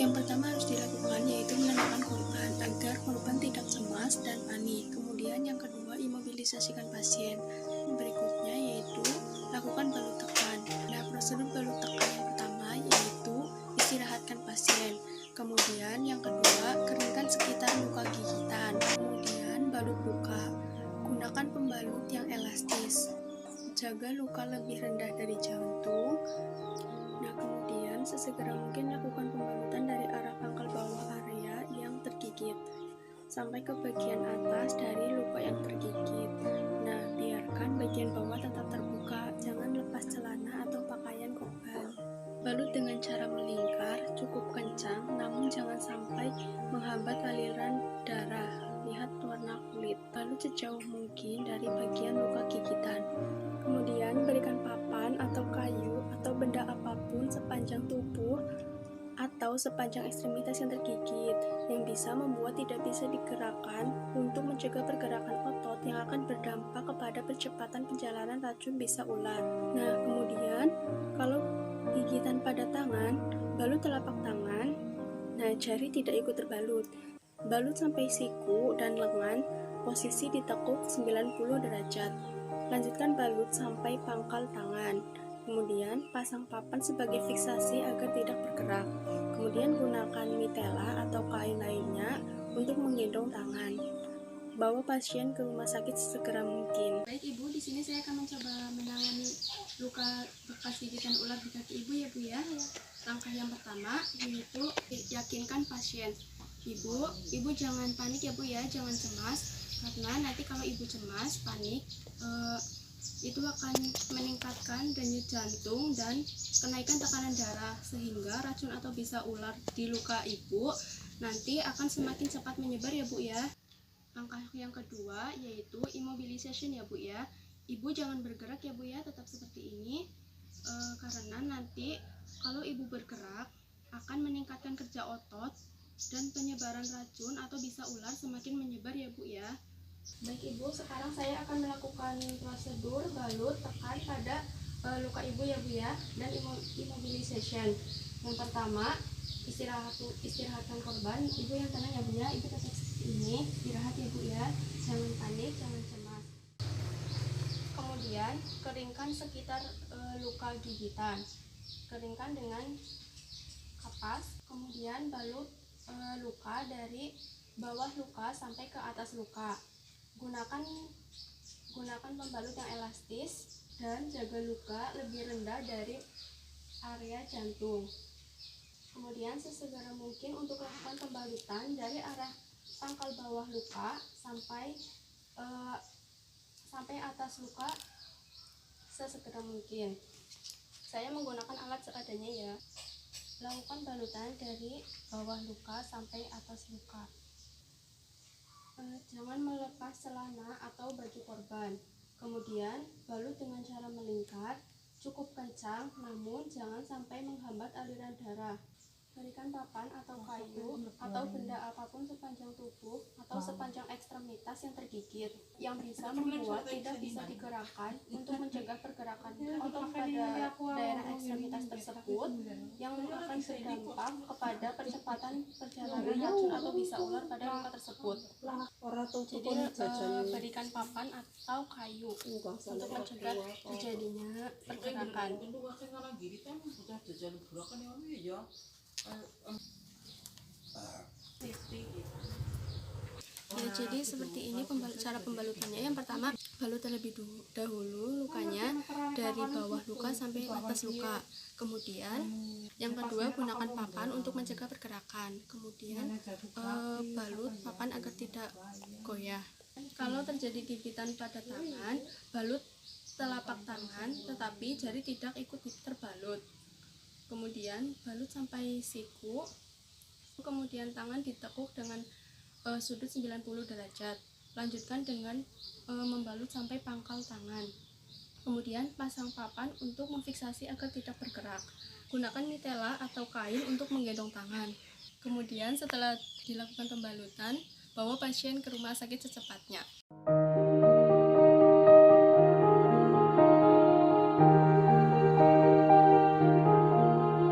Yang pertama harus dilakukan yaitu menenangkan korban agar korban tidak cemas dan panik. Kemudian yang kedua, imobilisasikan pasien. Berikutnya yaitu lakukan balut tekan. Nah, prosedur balut tekan yang pertama yaitu istirahatkan pasien. Kemudian yang kedua, keringkan sekitar luka gigitan. Kemudian balut luka. Gunakan pembalut yang elastis. Jaga luka lebih rendah dari jantung. Nah, kemudian sesegera mungkin lakukan pembalutan dari arah pangkal bawah area yang tergigit sampai ke bagian atas dari luka yang tergigit. Nah, biarkan bagian bawah tetap terbuka, jangan lepas celana atau pakaian korban. Balut dengan cara melingkar, cukup kencang, namun jangan sampai menghambat aliran darah. Lihat warna kulit. Balut sejauh mungkin dari bagian luka gigitan. Kemudian berikan papan atau kayu atau benda apapun sepanjang tubuh atau sepanjang ekstremitas yang tergigit yang bisa membuat tidak bisa digerakkan untuk mencegah pergerakan otot yang akan berdampak kepada percepatan penjalanan racun bisa ular. Nah, kemudian kalau gigitan pada tangan, balut telapak tangan, nah jari tidak ikut terbalut. Balut sampai siku dan lengan, posisi ditekuk 90 derajat. Lanjutkan balut sampai pangkal tangan. Kemudian pasang papan sebagai fiksasi agar tidak bergerak. Kemudian gunakan mitela atau kain lainnya untuk menggendong tangan. Bawa pasien ke rumah sakit sesegera mungkin. Baik Ibu, di sini saya akan mencoba menangani luka bekas gigitan ular di kaki Ibu ya Bu ya. Langkah yang pertama yaitu yakinkan pasien. Ibu jangan panik ya Bu ya, jangan cemas. Karena nanti kalau Ibu cemas, panik, itu akan meningkatkan denyut jantung dan kenaikan tekanan darah sehingga racun atau bisa ular di luka Ibu nanti akan semakin cepat menyebar ya Bu ya. Langkah yang kedua yaitu immobilization ya Bu ya. Ibu jangan bergerak ya Bu ya, tetap seperti ini karena nanti kalau Ibu bergerak akan meningkatkan kerja otot dan penyebaran racun atau bisa ular semakin menyebar ya Bu ya. Baik Ibu, sekarang saya akan melakukan prosedur balut tekan pada luka Ibu ya Bu ya, dan immobilization. Yang pertama, istirahatkan korban. Ibu yang tenang ya Bu ya, Ibu tetap seperti ini, istirahat ya Bu ya, jangan panik, jangan cemas. Kemudian, keringkan sekitar luka gigitan. Keringkan dengan kapas, kemudian balut luka dari bawah luka sampai ke atas luka. Gunakan pembalut yang elastis dan jaga luka lebih rendah dari area jantung. Kemudian sesegera mungkin untuk lakukan pembalutan dari arah pangkal bawah luka sampai atas luka sesegera mungkin. Saya menggunakan alat seadanya ya. Lakukan balutan dari bawah luka sampai atas luka. Jangan melepas celana atau baju korban. Kemudian balut dengan cara melingkar, cukup kencang namun jangan sampai menghambat aliran darah. Berikan papan atau kayu atau benda apapun sepanjang tubuh atau sepanjang ekstremitas yang tergigit yang bisa membuat tidak bisa digerakkan untuk mencegah pergerakan otot pada daerah ekstremitas tersebut yang akan berdampak kepada percepatan perjalanan racun atau bisa ular pada luka tersebut. Jadi berikan papan atau kayu untuk mencegah terjadinya pergerakan. Ya, jadi seperti ini cara pembalutannya. Yang pertama, balut terlebih dahulu lukanya dari bawah luka sampai atas luka. Kemudian yang kedua, gunakan papan untuk mencegah pergerakan. Kemudian balut papan agar tidak goyah. Kalau terjadi gigitan pada tangan, balut telapak tangan tetapi jari tidak ikut terbalut. Kemudian balut sampai siku, kemudian tangan ditekuk dengan sudut 90 derajat. Lanjutkan dengan membalut sampai pangkal tangan. Kemudian pasang papan untuk memfiksasi agar tidak bergerak. Gunakan mitela atau kain untuk menggendong tangan. Kemudian setelah dilakukan pembalutan, bawa pasien ke rumah sakit secepatnya.